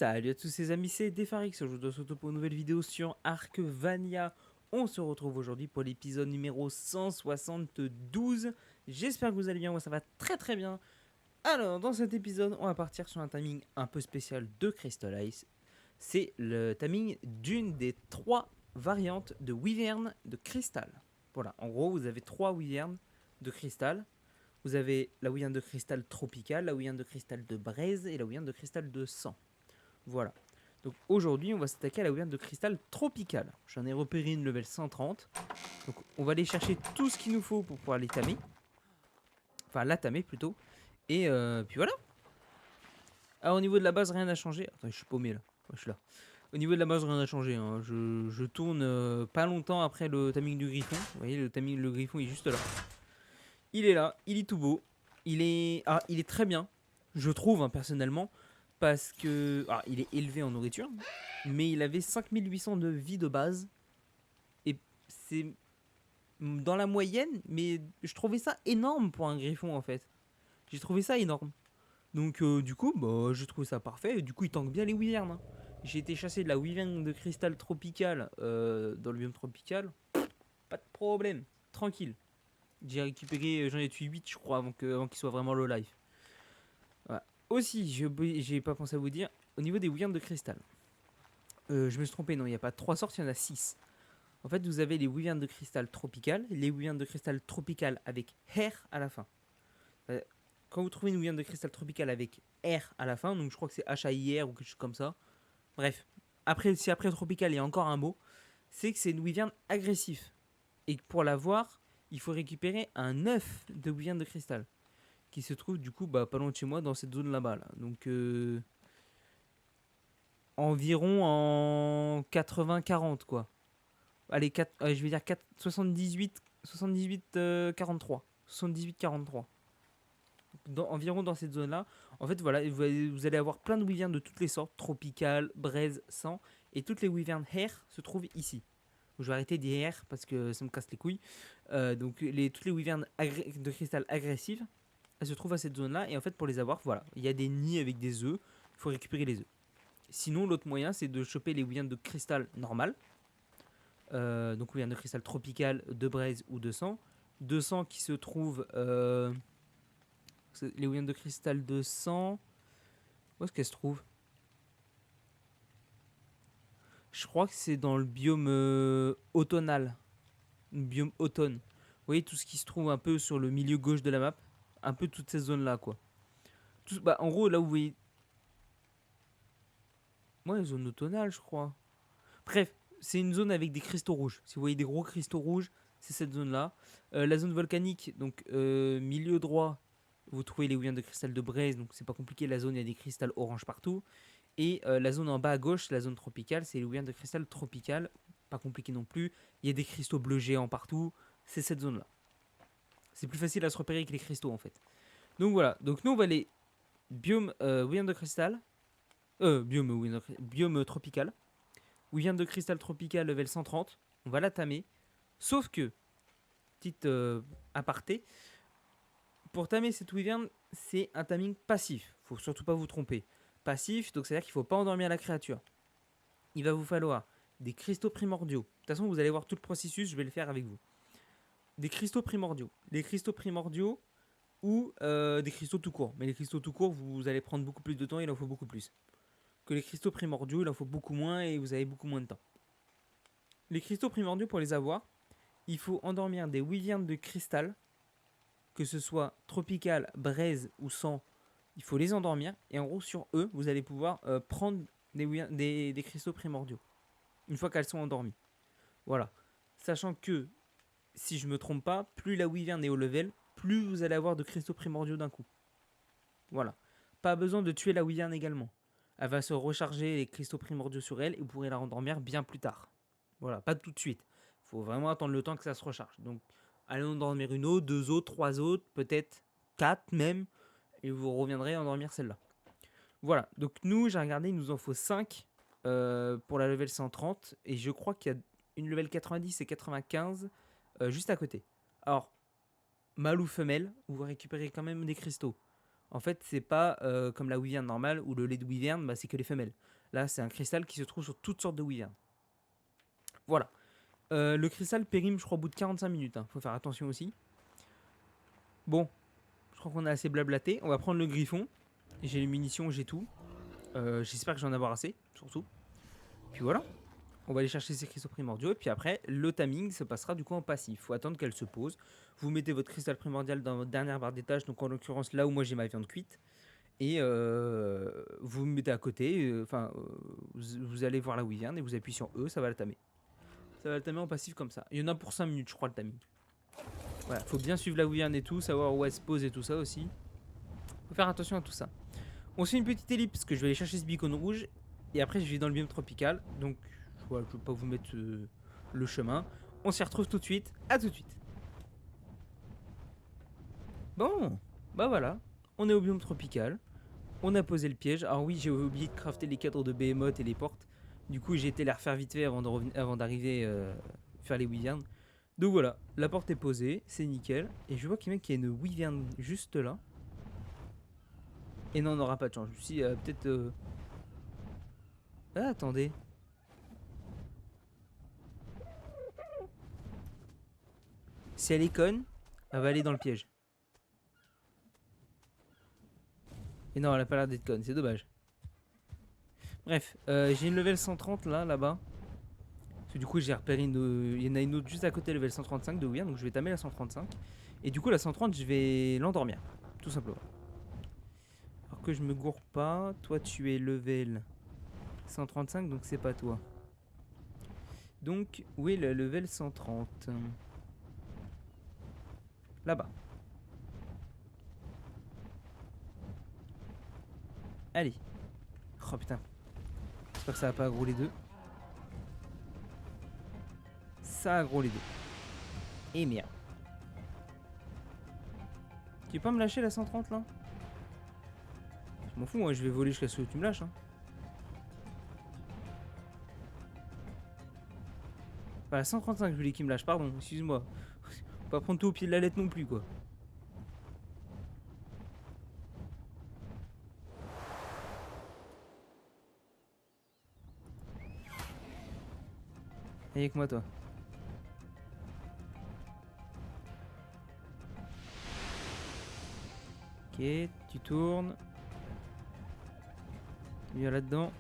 Salut à tous ces amis, c'est Defarix, je vous retrouve pour une nouvelle vidéo sur Archvania. On se retrouve aujourd'hui pour l'épisode numéro 172. J'espère que vous allez bien, moi ça va très bien. Alors dans cet épisode, on va partir sur un timing un peu spécial de Crystal Ice. C'est le timing d'une des 3 variantes de Wyvern de cristal. Voilà, en gros vous avez 3 Wyverns de cristal. Vous avez la Wyvern de cristal tropicale, la Wyvern de cristal de braise et la Wyvern de cristal de sang. Voilà. Donc aujourd'hui, on va s'attaquer à la Wyvern de cristal tropicale. J'en ai repéré une level 130. Donc on va aller chercher tout ce qu'il nous faut pour pouvoir les tamer. Enfin, la tamer plutôt. Et puis voilà. Alors au niveau de la base, rien n'a changé. Attends, je suis paumé là. Ouais, je suis là. Au niveau de la base, rien n'a changé. Hein. Je tourne pas longtemps après le timing du griffon. Vous voyez, le griffon est juste là. Il est là, il est tout beau. Il est très bien, je trouve, hein, personnellement. Parce que. Ah, il est élevé en nourriture. Mais il avait 5800 de vie de base. Et c'est dans la moyenne, mais je trouvais ça énorme pour un griffon en fait. J'ai trouvé ça énorme. Donc du coup, bah, je trouve ça parfait. Et du coup, il tank bien les wyverns. Hein. J'ai été chasser de la wyvern de cristal tropical dans le biome tropical. Pas de problème, tranquille. J'ai récupéré, j'en ai tué 8 je crois avant qu'il soit vraiment low life. Voilà. Aussi, j'ai pas pensé à vous dire, au niveau des wyverns de cristal. Je me suis trompé, non, il n'y a pas 3 sortes, il y en a 6. En fait, vous avez les wyverns de cristal tropical, les wyverns de cristal tropical avec R à la fin. Euh, Quand vous trouvez une wyvern de cristal tropical avec R à la fin, donc je crois que c'est HAIR ou quelque chose comme ça. Bref, après, si après tropical il y a encore un mot, c'est que c'est une wyvern agressif. Et pour l'avoir, il faut récupérer un œuf de wyvern de cristal qui se trouve du coup bah, pas loin de chez moi dans cette zone là-bas. Là. Donc environ en 80-40 quoi. Allez, 4, je vais dire 4, 78, 43. 78-43. Environ dans cette zone-là. En fait, voilà, vous allez avoir plein de wyverns de toutes les sortes, tropicales, braise, sang, et toutes les wyverns hair se trouvent ici. Je vais arrêter de dire hair parce que ça me casse les couilles. Donc, toutes les wyverns de cristal agressives, elles se trouvent à cette zone-là, et en fait, pour les avoir, voilà, il y a des nids avec des œufs, il faut récupérer les œufs. Sinon, l'autre moyen, c'est de choper les wyverns de cristal normal. Donc wyvern de cristal tropical, de braise ou de sang. De sang qui se trouvent les wyverns de cristal de sang. Où est-ce qu'elles se trouvent? Je crois que c'est dans le biome automnal. Le biome automne. Vous voyez tout ce qui se trouve un peu sur le milieu gauche de la map. Un peu toutes ces zones-là, quoi. Bah, en gros, là où vous voyez. Ouais, zone automnale, je crois. Bref, c'est une zone avec des cristaux rouges. Si vous voyez des gros cristaux rouges, c'est cette zone-là. La zone volcanique, donc milieu droit, vous trouvez les wyverns de cristal de braise, donc c'est pas compliqué, la zone, il y a des cristals orange partout. Et la zone en bas à gauche, la zone tropicale, c'est les wyverns de cristal tropical, pas compliqué non plus. Il y a des cristaux bleus géants partout, c'est cette zone-là. C'est plus facile à se repérer que les cristaux en fait. Donc voilà, donc nous on va aller biome wyvern de cristal, biome tropical. Wyvern de cristal tropical level 130, on va la tamer. Sauf que, petite aparté, pour tamer cette wyvern, c'est un taming passif. Faut surtout pas vous tromper. Passif, donc c'est-à-dire qu'il faut pas endormir la créature. Il va vous falloir des cristaux primordiaux. De toute façon, vous allez voir tout le processus, je vais le faire avec vous. Des cristaux primordiaux. Les cristaux primordiaux ou des cristaux tout court. Mais les cristaux tout court, vous allez prendre beaucoup plus de temps, il en faut beaucoup plus. Que les cristaux primordiaux, il en faut beaucoup moins et vous avez beaucoup moins de temps. Les cristaux primordiaux, pour les avoir, il faut endormir des wyverns de cristal, que ce soit tropical, braise ou sang, il faut les endormir. Et en gros, sur eux, vous allez pouvoir prendre des cristaux primordiaux, une fois qu'elles sont endormies. Voilà. Sachant que, si je me trompe pas, plus la wyvern est au level, plus vous allez avoir de cristaux primordiaux d'un coup. Voilà. Pas besoin de tuer la wyvern également. Elle va se recharger les cristaux primordiaux sur elle et vous pourrez la rendormir bien plus tard. Voilà, pas tout de suite. Il faut vraiment attendre le temps que ça se recharge. Donc, allez endormir une autre, deux autres, trois autres, peut-être quatre même. Et vous reviendrez endormir celle-là. Voilà, donc nous, j'ai regardé, il nous en faut 5 pour la level 130. Et je crois qu'il y a une level 90 et 95 juste à côté. Alors, mâle ou femelle, vous récupérez quand même des cristaux. En fait, c'est pas comme la wyvern normale où le lait de wyvern, bah, c'est que les femelles. Là, c'est un cristal qui se trouve sur toutes sortes de wyvern. Voilà. Le cristal périme, je crois, au bout de 45 minutes. Faut faire attention aussi. Bon, je crois qu'on a assez blablaté. On va prendre le griffon. J'ai les munitions, j'ai tout. J'espère que j'en avoir assez, surtout. Puis voilà. On va aller chercher ces cristaux primordiaux. Et puis après, le timing se passera du coup en passif. Il faut attendre qu'elle se pose. Vous mettez votre cristal primordial dans votre dernière barre d'étage. Donc en l'occurrence, là où moi j'ai ma viande cuite. Et vous me mettez à côté. Vous allez voir la wyvern et vous appuyez sur E. Ça va la tamer. Ça va le tamer en passif comme ça. Il y en a pour 5 minutes, je crois, le timing. Voilà, faut bien suivre la wyvern et tout. Savoir où elle se pose et tout ça aussi. Faut faire attention à tout ça. On se fait une petite ellipse parce que je vais aller chercher ce beacon rouge. Et après, je vais dans le biome tropical. Donc, voilà, je ne vais pas vous mettre le chemin. On s'y retrouve tout de suite. À tout de suite. Bon, bah voilà. On est au biome tropical. On a posé le piège. Alors oui, j'ai oublié de crafter les cadres de Behemoth et les portes. Du coup, j'ai été les refaire vite fait avant d'arriver faire les wyverns. Donc voilà, la porte est posée. C'est nickel. Et je vois qu'il y a une wyvern juste là. Et non, on n'aura pas de chance. Si, peut-être... Ah, attendez. Si elle est conne, elle va aller dans le piège. Et non, elle a pas l'air d'être conne, c'est dommage. Bref, j'ai une level 130 là-bas. Parce que du coup, j'ai repéré il y en a une autre juste à côté, level 135 de Weird. Donc je vais tamer la 135. Et du coup, la 130, je vais l'endormir. Tout simplement. Alors que je me gourre pas. Toi, tu es level 135, donc c'est pas toi. Donc, où est le level 130 ? Là-bas. Allez. Oh putain. J'espère que ça va pas aggro les deux. Ça aggro les deux. Et merde. Tu peux pas me lâcher la 130 là ? Je m'en fous, moi je vais voler jusqu'à ce que tu me lâches. Hein. Enfin, la 135, je voulais qu'il me lâche, pardon, excuse-moi. Faut pas prendre tout au pied de la lettre non plus quoi. Viens avec moi toi. Ok, tu tournes. Viens là-dedans.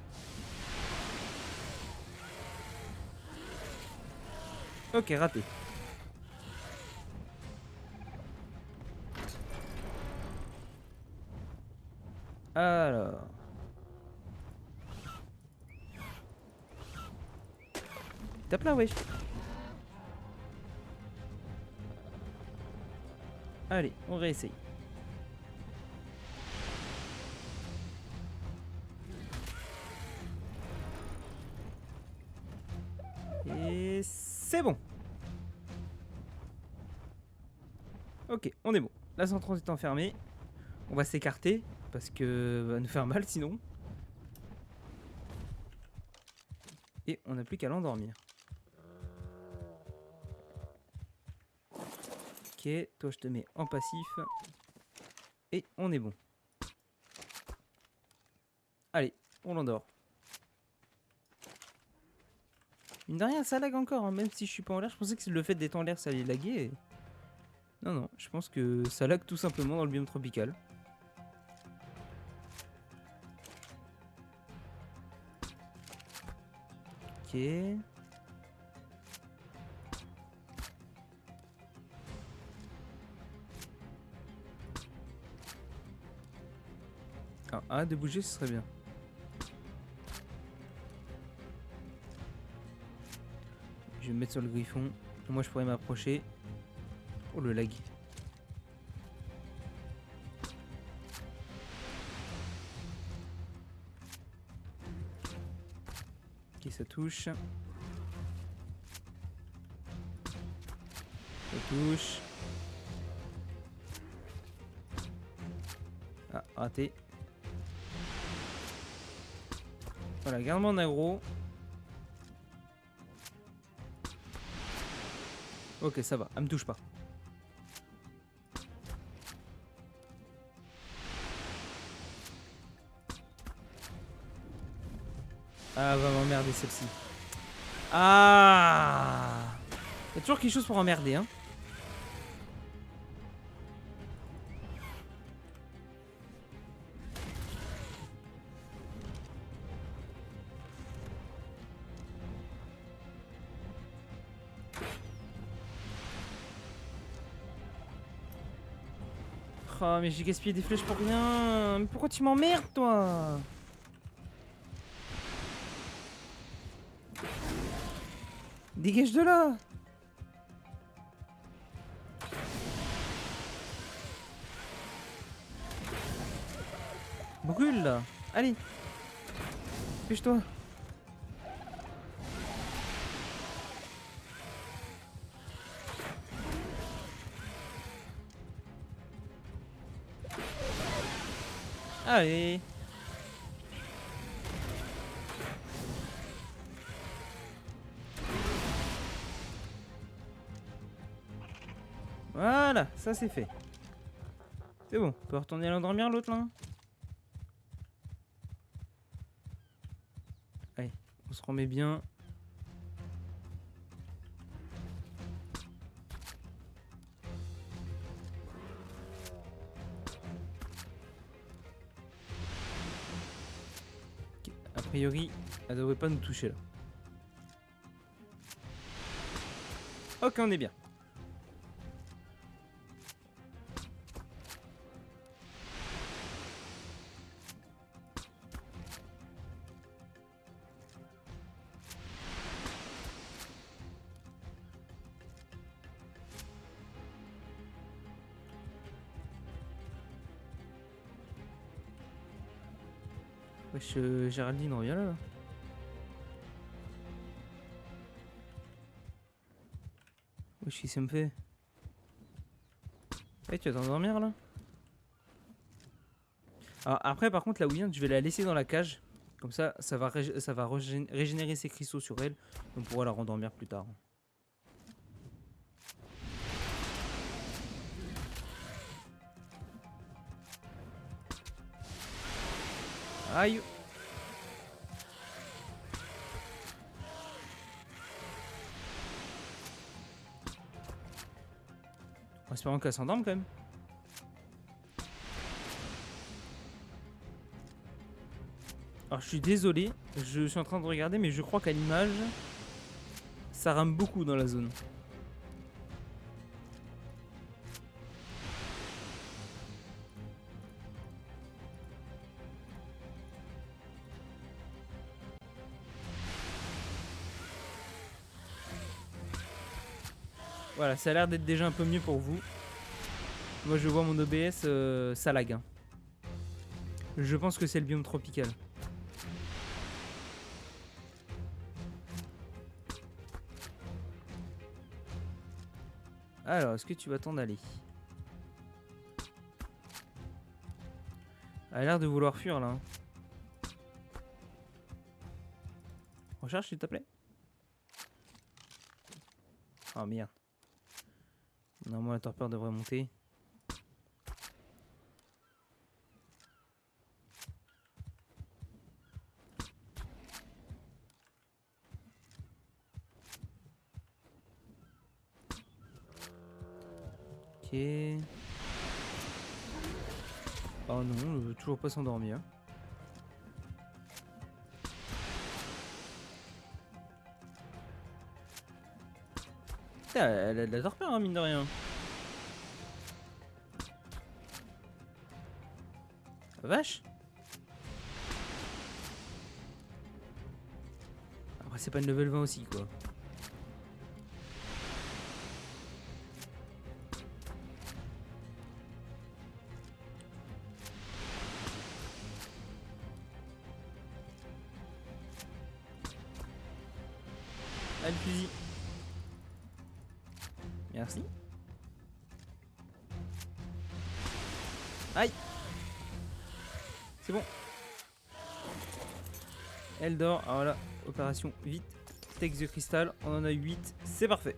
Ok, raté. Alors. Tape là, wesh. Allez, on réessaye. Et c'est bon. Ok, on est bon. La 130 est enfermée. On va s'écarter parce que va nous faire mal sinon. Et on n'a plus qu'à l'endormir. Ok, toi je te mets en passif. Et on est bon. Allez, on l'endort. Mine de rien, ça lag encore, hein. Même si je suis pas en l'air. Je pensais que le fait d'être en l'air, ça allait laguer. Non, non, je pense que ça lag tout simplement dans le biome tropical. Ok. Alors, arrête de bouger, ce serait bien. Je vais me mettre sur le griffon. Moi, je pourrais m'approcher. Oh, le lag. Ok, ça touche. Ça touche. Ah, raté. Voilà, garde-moi en aggro. Ok, ça va, elle me touche pas. Ah, va m'emmerder celle-ci. Ah, y a toujours quelque chose pour emmerder, hein. Oh, mais j'ai gaspillé des flèches pour rien. Mais pourquoi tu m'emmerdes, toi? Dégage de là. Brûle, là. Allez. Dépêche-toi. Allez. Voilà, ça c'est fait. C'est bon, on peut retourner à l'endormir l'autre là. Allez, on se remet bien. Ok, a priori, elle devrait pas nous toucher là. Ok, on est bien. Wesh, Géraldine, reviens là. Wesh, qu'est-ce que ça me fait? Eh, tu vas t'endormir là? Alors après, par contre, la William, je vais la laisser dans la cage. Comme ça va, régénérer ses cristaux sur elle. On pourra la rendormir plus tard. Aïe! En espérant qu'elle s'endorme quand même. Alors je suis désolé, je suis en train de regarder, mais je crois qu'à l'image, ça rame beaucoup dans la zone. Voilà, ça a l'air d'être déjà un peu mieux pour vous. Moi je vois mon OBS, ça lag. Hein. Je pense que c'est le biome tropical. Alors, est-ce que tu vas t'en aller? Elle a l'air de vouloir fuir là. Hein. Recharge s'il te plaît. Oh merde. Normalement la torpeur devrait monter. Ok. Oh non, elle veut toujours pas s'endormir. Putain, elle a de la torpeur, hein, mine de rien. Vache. Après, c'est pas une level 20 aussi, quoi. Allez, fusil. Merci. Aïe. C'est bon. Elle dort. Alors là, opération vite. Take the crystal. On en a 8. C'est parfait.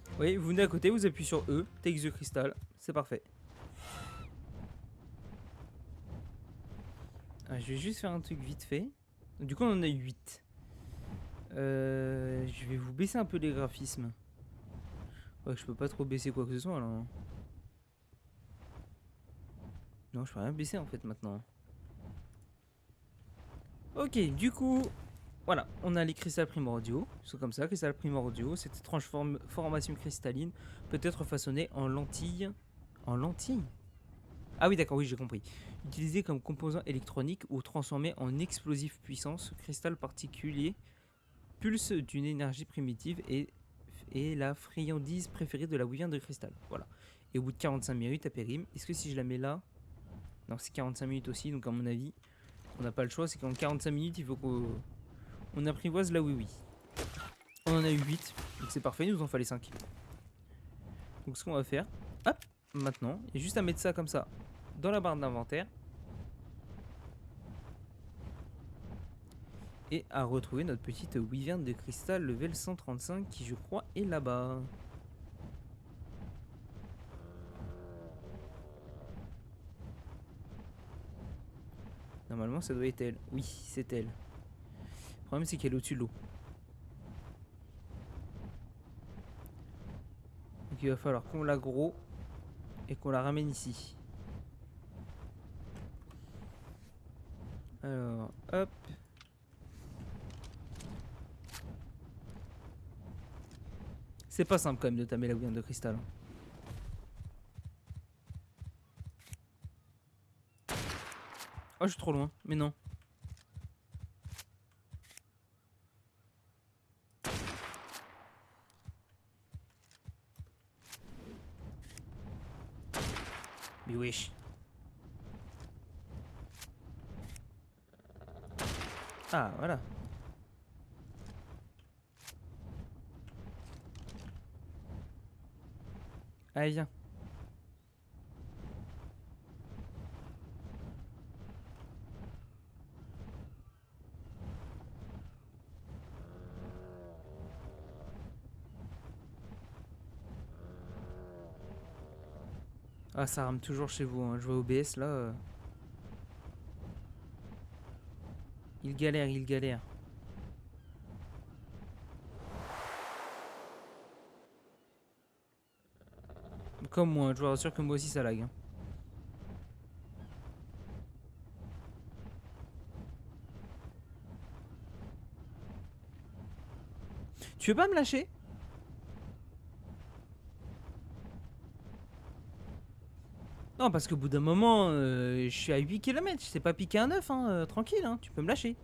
Vous voyez, vous venez à côté, vous appuyez sur E. Take the crystal. C'est parfait. Ah, je vais juste faire un truc vite fait. Du coup, on en a 8. Je vais vous baisser un peu les graphismes. Ouais, je peux pas trop baisser quoi que ce soit, là. Hein. Non, je peux rien baisser, en fait, maintenant. Ok, du coup... Voilà, on a les cristals primordiaux. C'est comme ça, cristals primordiaux. Cette étrange formation cristalline peut être façonnée en lentilles. En lentilles? Ah oui, d'accord, oui, j'ai compris. Utilisé comme composant électronique ou transformé en explosif puissant, ce cristal particulier pulse d'une énergie primitive et la friandise préférée de la bouillante de cristal. Voilà. Et au bout de 45 minutes, elle périme. Est-ce que si je la mets là... Non, c'est 45 minutes aussi, donc à mon avis, on n'a pas le choix. C'est qu'en 45 minutes, il faut qu'on apprivoise la oui-oui. On en a eu 8, donc c'est parfait, il nous en fallait 5. Donc ce qu'on va faire, hop, maintenant, il y a juste à mettre ça comme ça dans la barre d'inventaire. Et à retrouver notre petite wyvern de cristal level 135 qui je crois est là-bas. Normalement ça doit être elle. Oui, c'est elle. Le problème c'est qu'elle est au-dessus de l'eau. Donc il va falloir qu'on l'aggro et qu'on la ramène ici. Alors, hop. C'est pas simple quand même de tamer la wyvern de cristal. Oh, je suis trop loin, mais non. Mais wesh. Ah, voilà. Allez, viens. Ah, ça rame toujours chez vous, hein. Je vois OBS là. Il galère, il galère. Comme moi, je vous rassure que moi aussi ça lag. Hein. Tu veux pas me lâcher? Non, parce qu'au bout d'un moment, je suis à 8 km, je sais pas piquer un œuf, hein, tranquille, hein, tu peux me lâcher.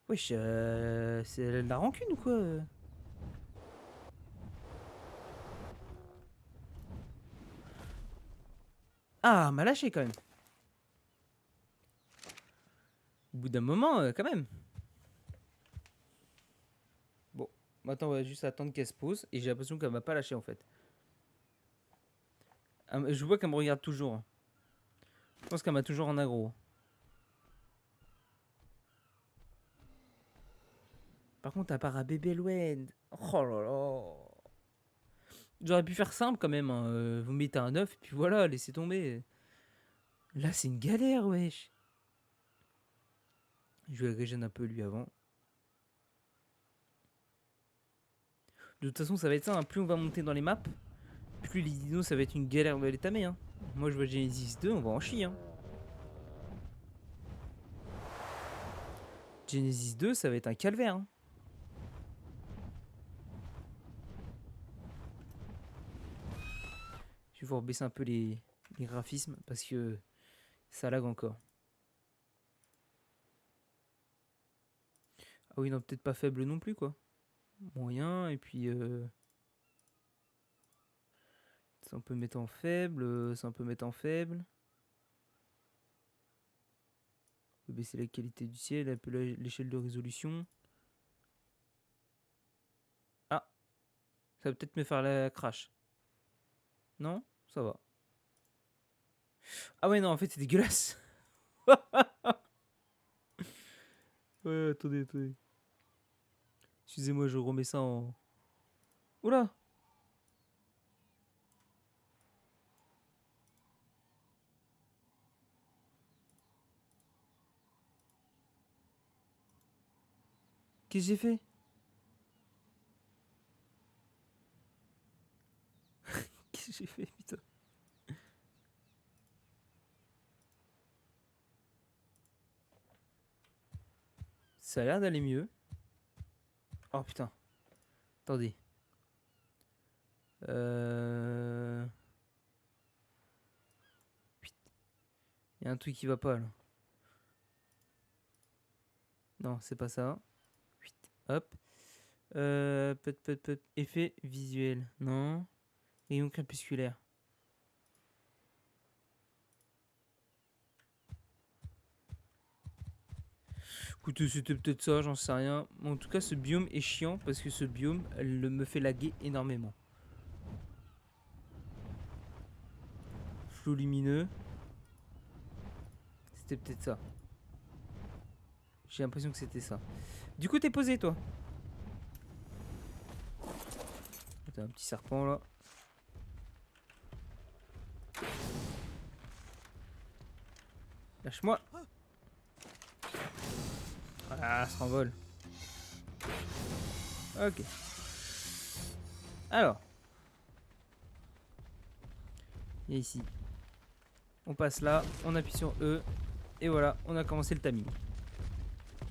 Wesh, c'est de la rancune ou quoi Ah, m'a lâché quand même. Au bout d'un moment, quand même. Bon, maintenant on va juste attendre qu'elle se pose, et j'ai l'impression qu'elle m'a pas lâché en fait. Je vois qu'elle me regarde toujours. Je pense qu'elle m'a toujours en aggro. Par contre, à part à bébé Louen. Oh là là. J'aurais pu faire simple quand même. Hein. Vous mettez un œuf et puis voilà, laissez tomber. Là, c'est une galère, wesh. Je vais régénérer un peu lui avant. De toute façon, ça va être ça. Hein. Plus on va monter dans les maps, plus les dinos, ça va être une galère de les tamer. Hein. Moi, je vois Genesis 2, on va en chier. Hein. Genesis 2, ça va être un calvaire. Hein. Je vais vous rebaisser un peu les graphismes parce que ça lag encore. Ah oui, non, peut-être pas faible non plus, quoi. Moyen, et puis... ça on peut mettre en faible, ça on peut mettre en faible. On peut baisser la qualité du ciel, un peu l'échelle de résolution. Ah, ça va peut-être me faire la crash. Non? Ça va. Ah ouais, non, en fait, c'est dégueulasse. Ouais, attendez, attendez. Excusez-moi, je remets ça en... Oula! Qu'est-ce que j'ai fait? Qu'est-ce que j'ai fait, putain? Ça a l'air d'aller mieux. Oh putain. Attendez. Putain. Il y a un truc qui va pas là. Non, c'est pas ça. Hop. Effet visuel. Non. Rayon crépusculaire. Écoutez, c'était peut-être ça, j'en sais rien. Mais en tout cas, ce biome est chiant parce que ce biome, elle me fait laguer énormément. Flou lumineux. C'était peut-être ça. J'ai l'impression que c'était ça. Du coup, t'es posé, toi. T'as un petit serpent, là. Lâche-moi. Ah, ça s'envole. Ok. Alors. Et ici. On passe là, on appuie sur E. Et voilà, on a commencé le timing.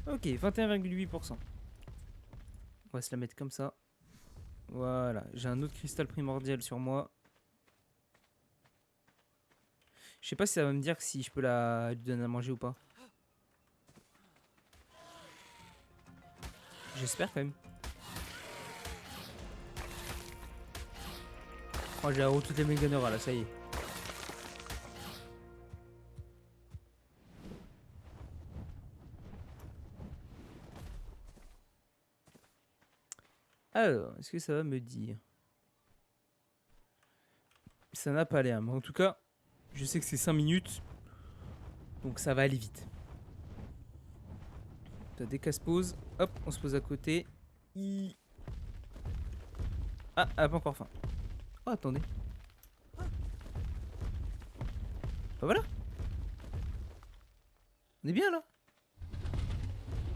Ok, 21,8%. On va se la mettre comme ça. Voilà, j'ai un autre cristal primordial sur moi. Je sais pas si ça va me dire si je peux lui donner à manger ou pas. J'espère quand même. Oh, j'ai toutes les méganeras là, ça y est. Alors, est-ce que ça va me dire? Ça n'a pas l'air, mais en tout cas, je sais que c'est 5 minutes. Donc ça va aller vite. Dès qu'elle se pose, hop, on se pose à côté. Ah, elle a pas encore faim. Oh, attendez. Bah voilà. On est bien là.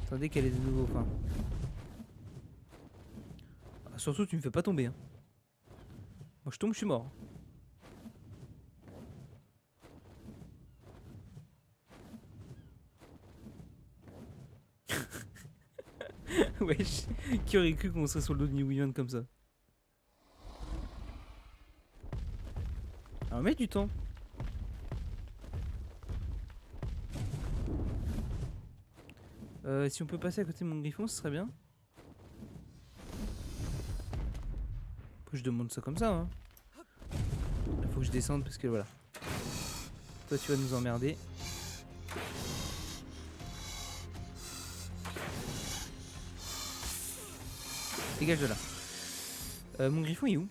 Attendez qu'elle ait de nouveau faim. Ah, surtout, tu me fais pas tomber. Hein. Moi, je tombe, je suis mort. Wesh, qui aurait cru qu'on serait sur le dos de New comme ça? Alors, met du temps. Si on peut passer à côté de mon griffon, ce serait bien. Faut que je demande ça comme ça. Hein. Là, faut que je descende parce que voilà. Toi, tu vas nous emmerder. Dégage de là. Mon griffon, il est où?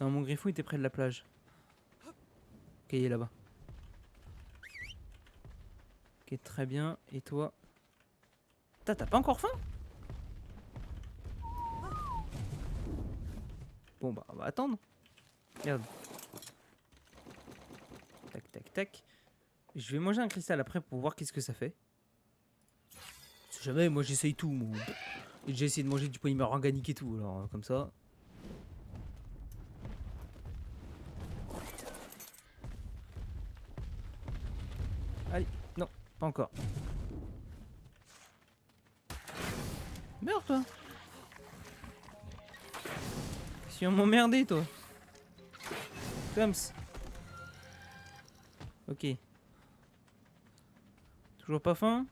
Non, mon griffon était près de la plage. Ok, il est là-bas. Ok, très bien. Et toi? T'as pas encore faim? Bon, bah, on va attendre. Merde. Tac, tac, tac. Je vais manger un cristal après pour voir qu'est-ce que ça fait. Si jamais, moi j'essaye tout. Moi. J'ai essayé de manger du polymère organique et tout, alors comme ça. Allez, non, pas encore. Meurs toi. Tu viens m'emmerder toi. Comme ça. Ok. Toujours pas faim?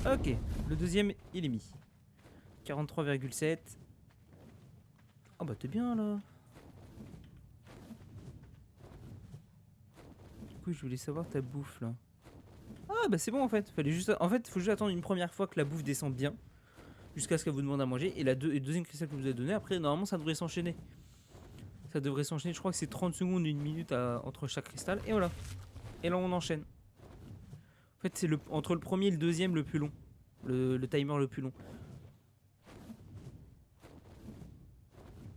Ok, le deuxième il est mis. 43,7. Oh bah t'es bien là. Du coup je voulais savoir ta bouffe là. Ah bah c'est bon en fait. Fallait juste... En fait faut juste attendre une première fois que la bouffe descende bien. Jusqu'à ce qu'elle vous demande à manger. Et le deuxième cristal que vous avez donné, après normalement ça devrait s'enchaîner. Ça devrait s'enchaîner, je crois que c'est 30 secondes, 1 minute entre chaque cristal. Et voilà. Et là on enchaîne. En fait c'est entre le premier et le deuxième le plus long. Le timer le plus long.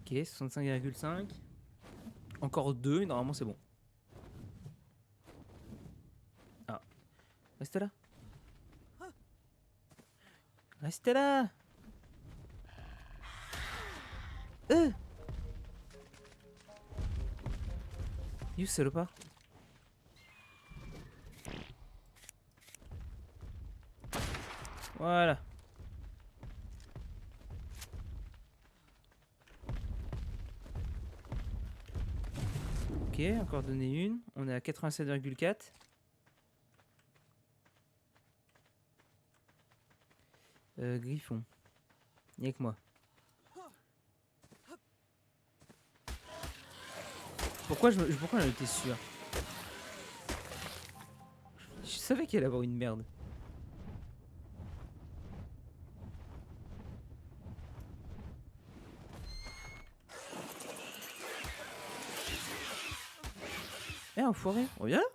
Ok, 65,5. Encore 2 et normalement c'est bon. Reste là. Reste là. You salopard. Voilà. Ok, encore donné une. On est à 87,4. Griffon. Y'a que moi. Pourquoi j'en étais sûr? Je savais qu'il allait avoir une merde. Eh, enfoiré, reviens là.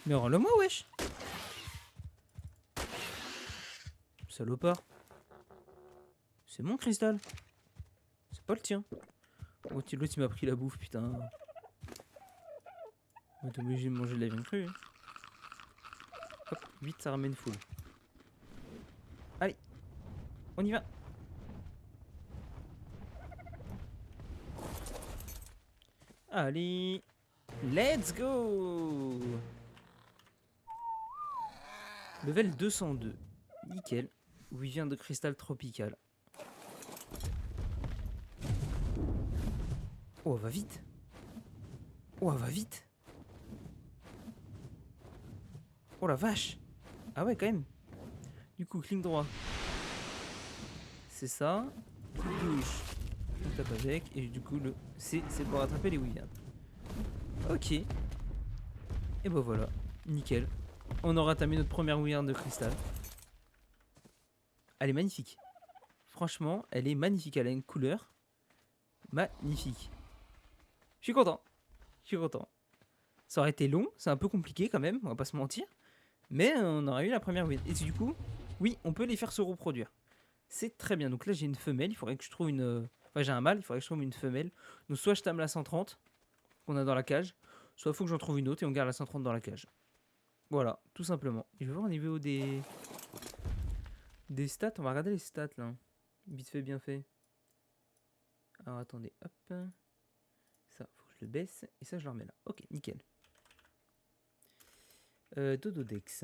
Mais rends-le-moi, wesh. Salopard. C'est mon cristal. C'est pas le tien. Oh, l'autre il m'a pris la bouffe, putain. On est obligé de manger de la viande crue. Hein. Hop, 8 ça ramène full. Allez, on y va. Allez, let's go. Level 202. Nickel. Où il vient de cristal tropical. Oh, va vite. Oh, va vite. Oh la vache. Ah ouais, quand même. Du coup, clic droit. C'est ça. Clic gauche. On tape avec. Et du coup, le C, c'est pour attraper les Wyverns. Ok. Et bah voilà. Nickel. On aura tamé notre première Wyvern de cristal. Elle est magnifique. Franchement, elle est magnifique. Elle a une couleur magnifique. Je suis content. Je suis content. Ça aurait été long. C'est un peu compliqué quand même. On va pas se mentir. Mais on aurait eu la première win. Et du coup, oui, on peut les faire se reproduire. C'est très bien. Donc là, j'ai une femelle. Il faudrait que je trouve une... Enfin, j'ai un mâle. Il faudrait que je trouve une femelle. Donc soit je tame la 130 qu'on a dans la cage. Soit il faut que j'en trouve une autre et on garde la 130 dans la cage. Voilà, tout simplement. Et je vais voir au niveau des stats. On va regarder les stats là. Vite fait, bien fait. Alors attendez, hop. Ça, faut que je le baisse. Et ça, je le remets là. Ok, nickel. Dododex.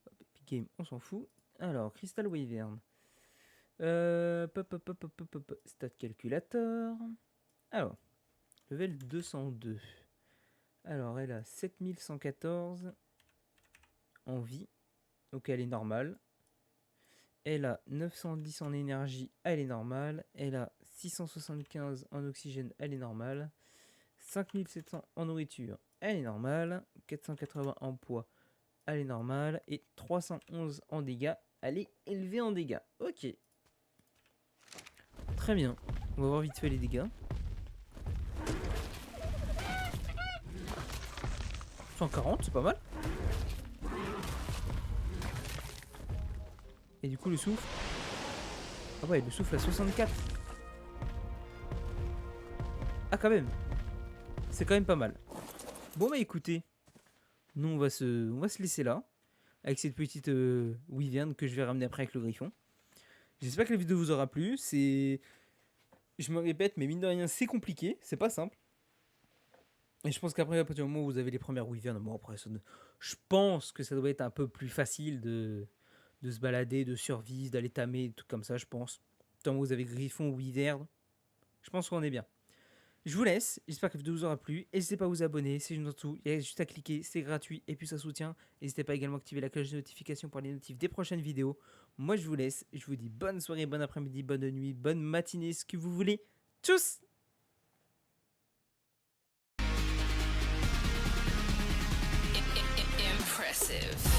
Hop, Epic Game, on s'en fout. Alors, Crystal Wyvern. Stat calculator. Alors, level 202. Alors, elle a 7114 en vie. Donc, elle est normale. Elle a 910 en énergie. Elle est normale. Elle a 675 en oxygène. Elle est normale. 5700 en nourriture. Elle est normale. 480 en poids. Elle est normale. Et 311 en dégâts. Elle est élevée en dégâts. Ok. Très bien. On va voir vite fait les dégâts. 140, c'est pas mal. Et du coup le souffle. Ah ouais, le souffle à 64. Ah quand même. C'est quand même pas mal. Bon bah écoutez. Nous on va se laisser là. Avec cette petite Wyvern que je vais ramener après avec le griffon. J'espère que la vidéo vous aura plu. Je me répète, mais mine de rien c'est compliqué. C'est pas simple. Et je pense qu'après, à partir du moment où vous avez les premières Wyverns, bon après, je pense que ça doit être un peu plus facile de se balader, de survivre, d'aller tamer, des trucs comme ça, je pense. Tant que vous avez Griffon ou Wyvern, je pense qu'on est bien. Je vous laisse, j'espère que la vidéo vous aura plu. N'hésitez pas à vous abonner, c'est tout. Il y a juste à cliquer, c'est gratuit et puis ça soutient. N'hésitez pas également à activer la cloche de notification pour les notifs des prochaines vidéos. Moi je vous laisse, je vous dis bonne soirée, bon après-midi, bonne nuit, bonne matinée, ce que vous voulez. Tchuss! Impressive.